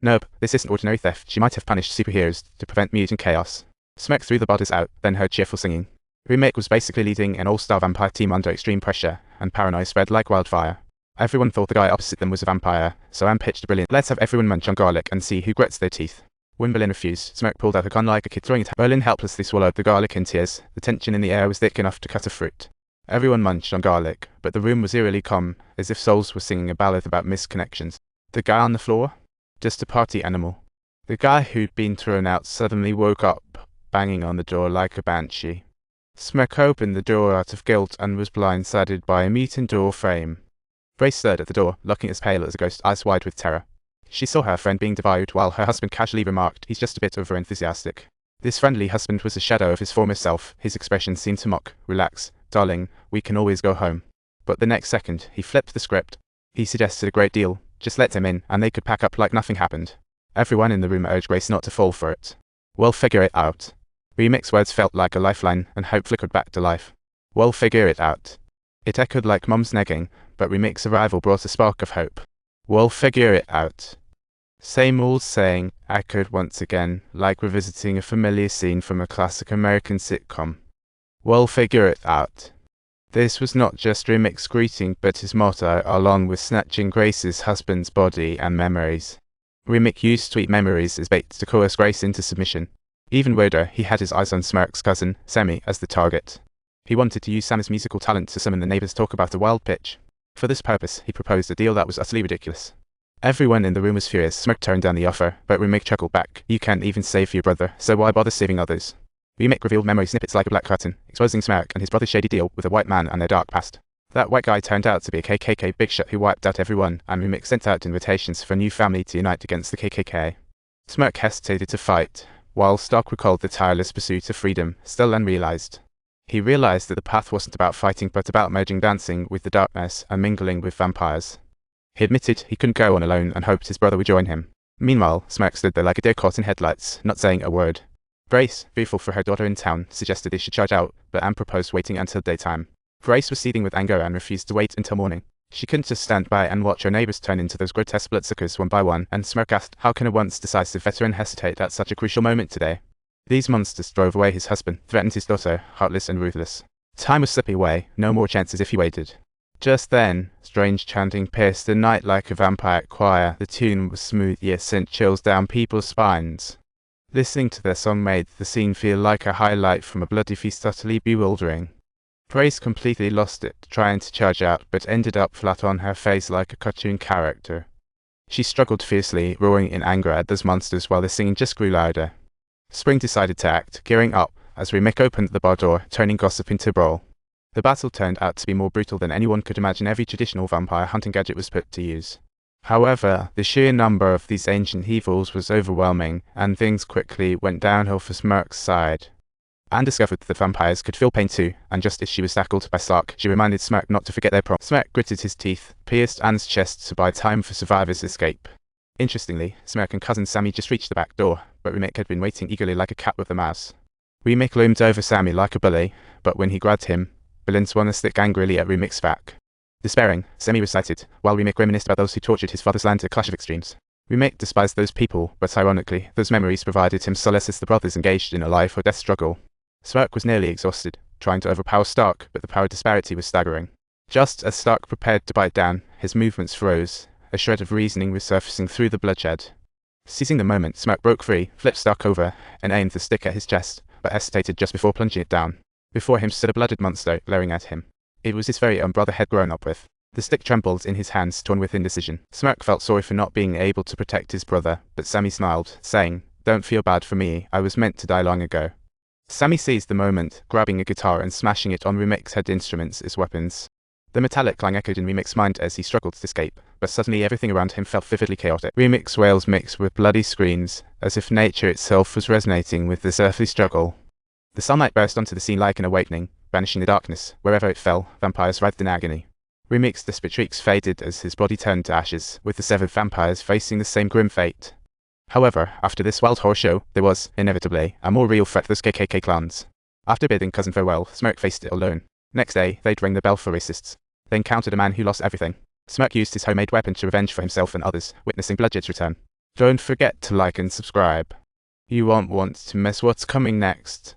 Nope, this isn't ordinary theft. She might have punished superheroes to prevent mutant chaos. Smirk threw the bodies out, then heard cheerful singing. Remick was basically leading an all-star vampire team under extreme pressure, and paranoia spread like wildfire. Everyone thought the guy opposite them was a vampire, so Anne pitched a brilliant, let's have everyone munch on garlic and see who grits their teeth. When Berlin refused, Smirk pulled out a gun like a kid throwing it. Berlin helplessly swallowed the garlic in tears. The tension in the air was thick enough to cut a fruit. Everyone munched on garlic, but the room was eerily calm, as if souls were singing a ballad about misconnections. The guy on the floor? Just a party animal. The guy who'd been thrown out suddenly woke up, banging on the door like a banshee. Smirk opened the door out of guilt and was blindsided by a mutant door frame. Grace stared at the door, looking as pale as a ghost, eyes wide with terror. She saw her friend being devoured while her husband casually remarked, he's just a bit overenthusiastic. This friendly husband was a shadow of his former self. His expression seemed to mock. Relax, darling, we can always go home. But the next second, he flipped the script. He suggested a great deal. Just let him in, and they could pack up like nothing happened. Everyone in the room urged Grace not to fall for it. We'll figure it out. Remick's words felt like a lifeline, and hope flickered back to life. We'll figure it out. It echoed like Mum's negging, but Remick's arrival brought a spark of hope. We'll figure it out. Same old saying, echoed once again, like revisiting a familiar scene from a classic American sitcom. We'll figure it out. This was not just Remick's greeting, but his motto, along with snatching Grace's husband's body and memories. Remick used sweet memories as bait to coerce Grace into submission. Even weirder, he had his eyes on Smirk's cousin, Sammy, as the target. He wanted to use Sammy's musical talent to summon the neighbors' talk about a wild pitch. For this purpose, he proposed a deal that was utterly ridiculous. Everyone in the room was furious. Smirk turned down the offer, but Remick chuckled back. You can't even save your brother, so why bother saving others? Remick revealed memory snippets like a black curtain, exposing Smirk and his brother's shady deal with a white man and their dark past. That white guy turned out to be a KKK big shot who wiped out everyone, and Remick sent out invitations for a new family to unite against the KKK. Smirk hesitated to fight, while Stark recalled the tireless pursuit of freedom, still unrealized. He realized that the path wasn't about fighting but about merging dancing with the darkness and mingling with vampires. He admitted he couldn't go on alone and hoped his brother would join him. Meanwhile, Smirk stood there like a deer caught in headlights, not saying a word. Grace, fearful for her daughter in town, suggested they should charge out, but Anne proposed waiting until daytime. Grace was seething with anger and refused to wait until morning. She couldn't just stand by and watch her neighbors turn into those grotesque bloodsuckers one by one, and Smirk asked, how can a once decisive veteran hesitate at such a crucial moment today? These monsters drove away his husband, threatened his daughter, heartless and ruthless. Time was slipping away, no more chances if he waited. Just then, strange chanting pierced the night like a vampire choir. The tune was smooth yet sent chills down people's spines. Listening to their song made the scene feel like a highlight from a bloody feast, utterly bewildering. Grace completely lost it, trying to charge out, but ended up flat on her face like a cartoon character. She struggled fiercely, roaring in anger at those monsters while the singing just grew louder. Spring decided to act, gearing up, as Remick opened the bar door, turning gossip into brawl. The battle turned out to be more brutal than anyone could imagine. Every traditional vampire hunting gadget was put to use. However, the sheer number of these ancient evils was overwhelming, and things quickly went downhill for Smirk's side. Anne discovered that vampires could feel pain too, and just as she was tackled by Stark, she reminded Smirk not to forget their promise. Smirk gritted his teeth, pierced Anne's chest to buy time for survivors' escape. Interestingly, Smirk and cousin Sammy just reached the back door, but Remick had been waiting eagerly like a cat with a mouse. Remick loomed over Sammy like a bully, but when he grabbed him, Berlin swung a stick angrily at Remick's back. Despairing, Sammy recited, while Remick reminisced about those who tortured his father's land, a clash of extremes. Remick despised those people, but ironically, those memories provided him solace as the brothers engaged in a life or death struggle. Smirk was nearly exhausted, trying to overpower Stark, but the power disparity was staggering. Just as Stark prepared to bite down, his movements froze, a shred of reasoning resurfacing through the bloodshed. Seizing the moment, Smirk broke free, flipped Stark over, and aimed the stick at his chest, but hesitated just before plunging it down. Before him stood a blooded monster, glaring at him. It was his very own brother had grown up with. The stick trembled in his hands, torn with indecision. Smirk felt sorry for not being able to protect his brother, but Sammy smiled, saying, "Don't feel bad for me, I was meant to die long ago." Sammy seized the moment, grabbing a guitar and smashing it on Remick's head instruments as weapons. The metallic clang echoed in Remick's mind as he struggled to escape, but suddenly everything around him felt vividly chaotic. Remick's wails mixed with bloody screams, as if nature itself was resonating with this earthly struggle. The sunlight burst onto the scene like an awakening, banishing the darkness. Wherever it fell, vampires writhed in agony. Remick's desperate shrieks faded as his body turned to ashes, with the severed vampires facing the same grim fate. However, after this wild horror show, there was, inevitably, a more real threat to those KKK clans. After bidding cousin farewell, Smirk faced it alone. Next day, they'd ring the bell for racists. They encountered a man who lost everything. Smirk used his homemade weapon to revenge for himself and others, witnessing bloodshed's return. Don't forget to like and subscribe. You won't want to miss what's coming next.